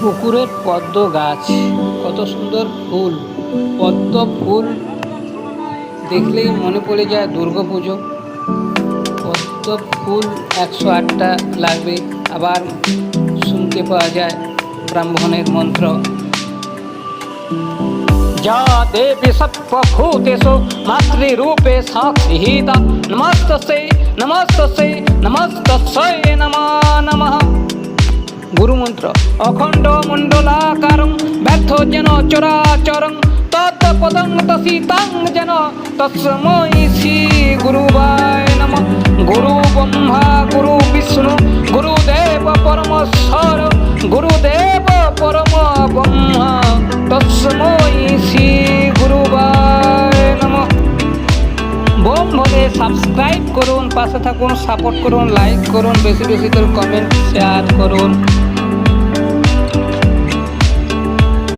পুকুরের পদ্ম গাছ, কত সুন্দর ফুল। পদ্ম ফুল দেখলেই মনে পড়ে যায় দুর্গাপুজো। পদ্ম ফুল 108টা লাগবে, আবার শুনতে পাওয়া যায় ব্রাহ্মণের মন্ত্র। যা দেবী সর্বভূতেষু মাতৃরূপে সাক্ষিতা, নমস্তস্যৈ নমস্তস্যৈ নমস্তস্যৈ নমো নমঃ। গুরুমন্ত্র: অখণ্ড মণ্ডলাকারং ব্যর্থ যেন চরাচরং তৎপদং তসিতাং যেন তস্मै শ্রী গুরুবায় নমঃ। গুরু ব্রহ্মা গুরু বিষ্ণু গুরুদেব পরমেশ্বর গুরুদেব পরম ব্রহ্মা তস্मै শ্রী গুরুবায় নমঃ। বোম বলে সাবস্ক্রাইব করুন, পাশে থাকুন, সাপোর্ট করুন, লাইক করুন, বেশি বেশি করে কমেন্ট শেয়ার করুন।